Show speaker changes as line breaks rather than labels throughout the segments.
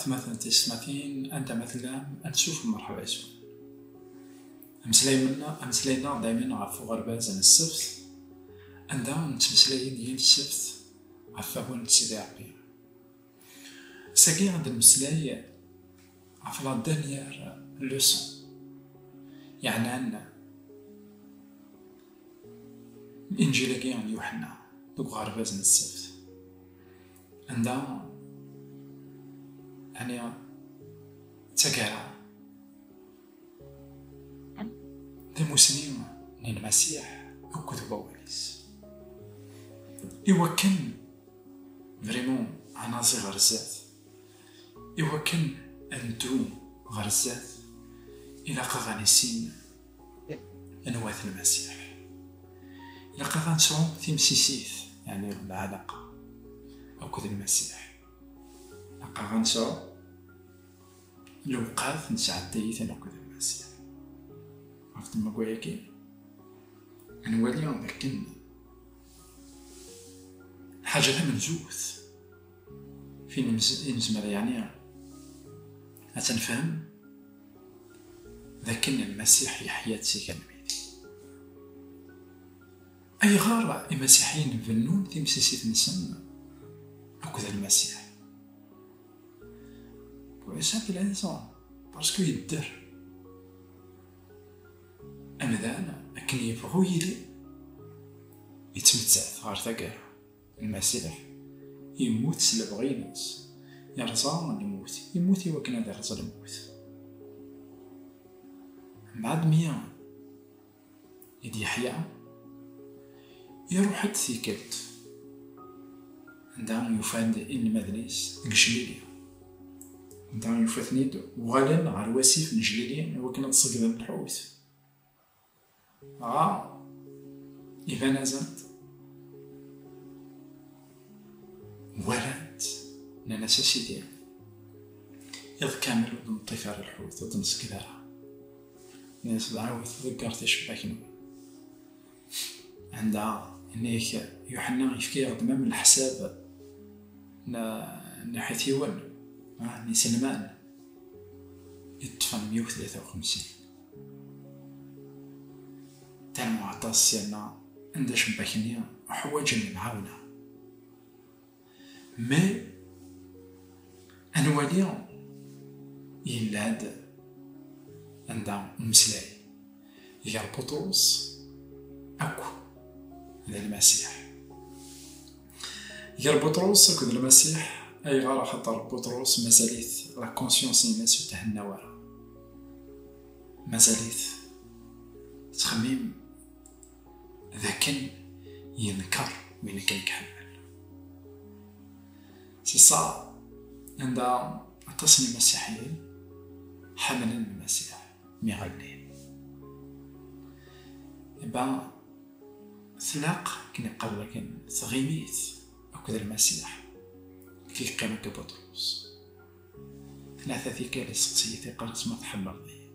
مثلا تسمتين أنت مثلا تشوف مرحبا يسوع أمسلينا دايما عرفو غربازا السبت عندها نتمسلاين ديال السبت عفاو نتسيدي عبي ساكي عند المسلاي عف لا دانيير لوسون يعني أن الإنجيل كي عند يوحنا دوك غربازا السبت عندها يعني تكارا دي مسلم من المسيح وكتب واليس إوا كان فريمون عناصر غرزات إوا كان أندوم غرزات إلا غانيسين أنواث المسيح إلا غانسعو تمسيسيث يعني العلاقة وكتب المسيح إلا غانسعو الوقاف نسعديت أنا وكتب المسيح عرفت ما قوياكي نولي لكن حاجة من زوث فين نزمر يعني أتنفهم لكن المسيح يحيا تسيكا الميدي أي غارة المسيحيين الفنون تمسيسيت نسن أكذا المسيح وإساك الإنسان بارسكو يدر أمدانا لكن يبغو يتمتع غار ثقال المسيح يموت سلبغينس يرزا يموت يوكنا دي رزا الموت بعد 100 يدي يحيى يروح حد ثيكلت عندهم يفاد إن مدنيس قشليليا عندهم يفاثنيد وغالين على الواسيف نجليليا وكنا تصقد الحوث إذا نزلت ولات لأن سيدي يض كامل ودن طفار الحوث ودن سكدارها ناس دعوت ذكرت شباكنا عندها إنيك يوحنا يفكي غدمام الحساب ناحية يوان نسلمان يتفن 153 تاع معطاس يانا عند شباكنيا حوايج اللي معاونة مي أنواليا يلاد عندها مسلاي يا بطرس أكو ذا المسيح يا بطرس أكو ذا المسيح أي غارة خطر بطرس مازاليت لا كونسيونس يماسو تاع النوارة مازاليت تخميم ذاكن ينكر وين كان يكمل سي صا عندها التصنيم المسيحيين حملا المسيح مغلين إبا ثلاق كني قبل كن ثغيميت أكذا المسيح كي قيمة بطرس ثلاثة ذيك اللي سقسيتي قالت ما تحمل ذي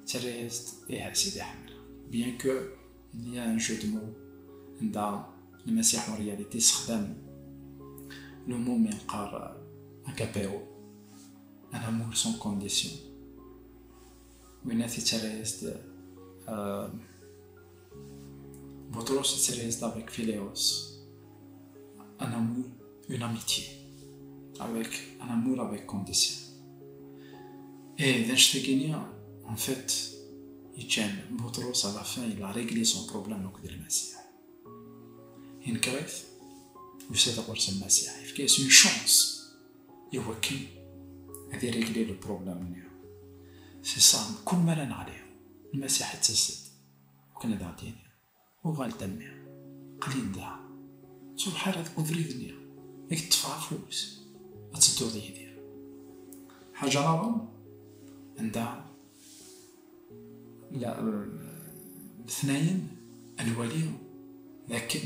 تريست إيه سيدي حمل بيان كو il y a un jeu de mots عند المسيح والرياليتي استخدام لو مو من قار أكابيو un amour sans condition ويناتي تريست بطرس تريست avec Phileos un amour, une amitié avec un amour avec condition et dans cette guinée en fait يجان بطرس على فين il a réglé son problème وكذا المسيح ينكرف ويساد قرص المسيح يفكيس une chance يوكل هذي ريغلي لو بروبليم نيو سي صام كل ما لنا عليه المسيح تسد وكنا داعتين وغال دمي قليل داع سبحان الله تقدريني ياك تدفع فلوس تسدو ذي حاجه رابعه عندها لا الاثنين الولي لكن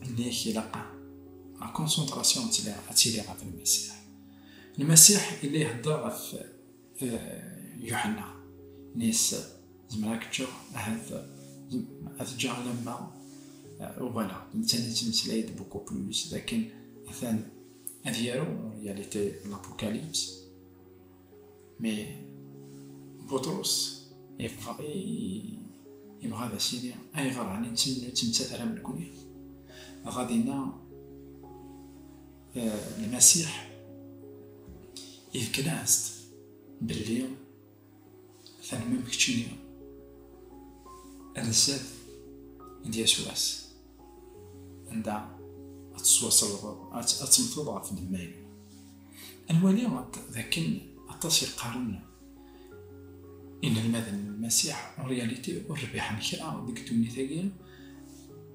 اللي يلقى لا كونسونطراسيون تاعي في المسيح اللي يهضر في يوحنا نيس زمراك تشوف هذا جا لما ولا نتاني تمثليت بوكو بلوس لكن مثلا هذه يارو رياليتي لابوكاليبس. مي بطرس يبغى ذا سيدي أي غير عني تمثال من الكونية غادينا المسيح يذكناست باللي ثاني ممكتشيني الزاد ديال يسواس عندها أتمطلع في دماغي الولي ذاكن أتصل قارون إن المسيح رياليتي وربيح نكرا ديك الدنيا ثاقية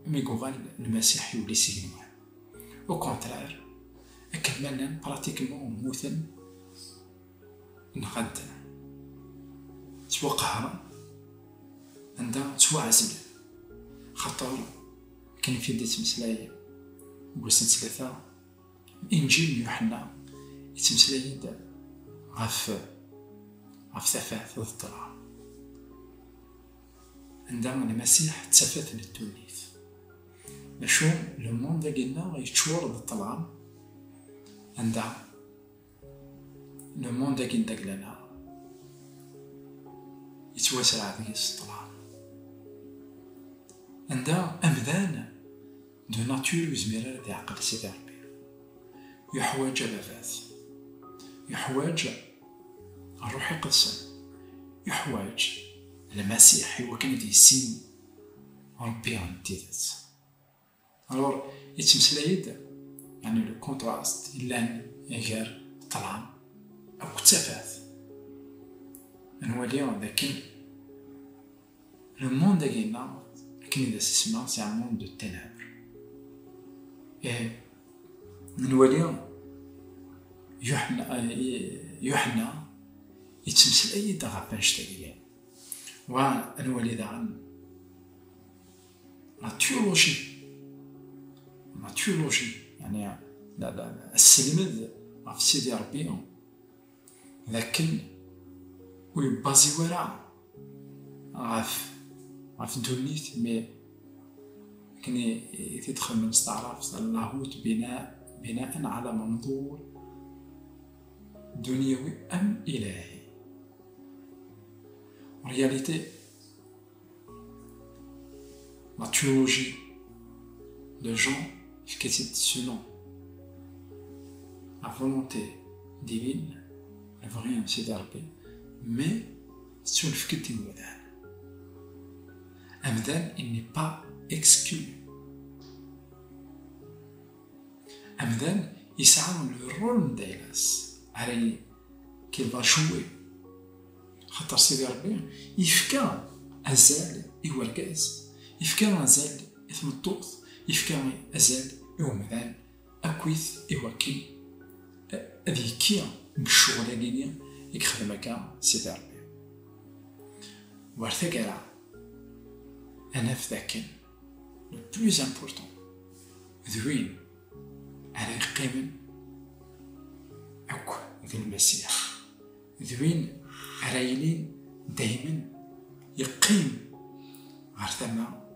ميقوغال المسيح يولي سيجنوان او كونترار أكد مانا براتيكمون موثن نغد سوا قهرا عندها سوا عزل خطر كان في ديت مسلاي بوسن 3 إنجيل يوحنا يتمسلاي غف ثفاث الضرع عندما المسيح تسافت للتونيث مشو لو موند قلنا يتشور بالطلعة عندها لو موند قلنا لنا يتوسع ذي الطلعة عندها أمذان دو ناتور وزميرة دي عقل سيدي ربي يحواج بابات يحواج الروح القدس يحواج المسيح هو كان دي سين ربي عنديدت الور يتمسلايد يعني لو كونتراست إلا غير طلعان أو كتافات نولي ذاك لو موند كاينا كاين إذا سيسما سي ان موند دو تينابر نولي يوحنا يتمثل أي دغا بانشتاقيا ونولي دغا لا تيولوجي يعني السلمد غف سيدي ربي لكن ويبازي ورا غف دونيت مي كان يتدخل من استعراف اللاهوت بناء على منظور دنيوي أم إلهي réalité la théologie de Jean qui est selon la volonté divine le vrai c'est d'arber mais sur le fait qu'il Amdan il n'est pas exclu Amdan il s'aime le rôle d'Elas qu'il va jouer خاطر سيدي ربي يفكا أزال إوركاز يفكا أزال إثمطوط يفكا أزال إومذان أكويث إوكي أذيكيا بالشغل أجينيا يخدم هكا سيدي ربي وارثاكرا أنا في ذاك لو بلوز امبورطون ذوين على قيمن أكو ذي المسيح ذوين رايلين دايما يقيم غير ثما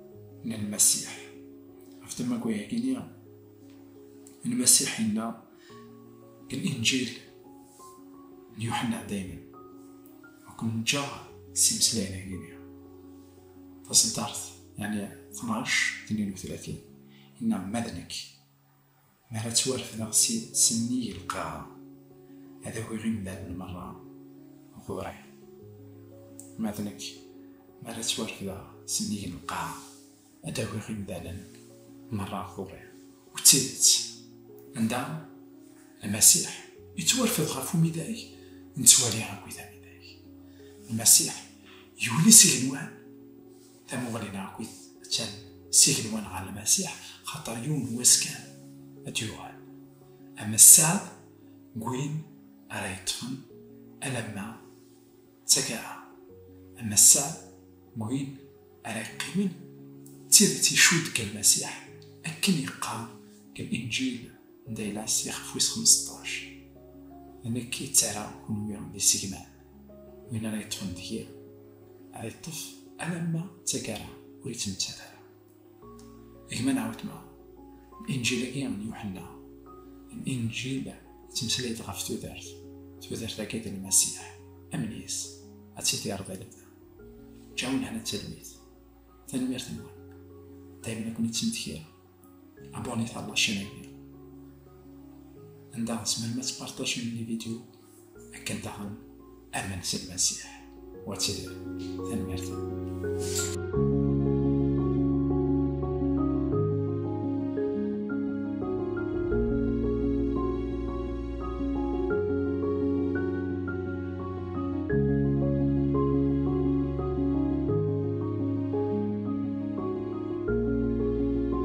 من المسيح ثما كويا كينيا المسيح لنا الانجيل يوحنا دايما وكن جا سيمسلاينا كينيا تصدرت يعني 12-32 إن مذنك ما تورف ذا سني القاعة هذا هو غير من المرة غوري مثلك ما تورف ذا سني القاعة هذا هو غير من مرة غوري وتيت عندها المسيح يتورف ذا فمي دايك نتوالي عاكوي ذا ميدايك المسيح يولي سيغنوان ثم غلينا عاكوي تان سيغنوان على المسيح خاطر يون واسكان أتيوان أما السعد قوين أرايتفن ألما تكاع أما السعد قوين أرايقيمن تيدتي شود كالمسيح أكن يقام كالإنجيل دايلاس يخفويس 15 أنا كي ترى كنويا دي سيغمان وين أرايتفن ديال أرايتف ألما تكاع وريتم تالا إكما نعاود ما إنجيل كيان يوحنا الانجيل تمثليت غا في تودرت كيد المسيح امنيس اتسيتي ارضي لبدا جاون هنا التلميذ تنمير تنوان دايما كون يتسمتكيرا ابوني على الشانل عندها اسم ما تبارطاجي من الفيديو هكا دخل امن سي المسيح واتسيتي تنمير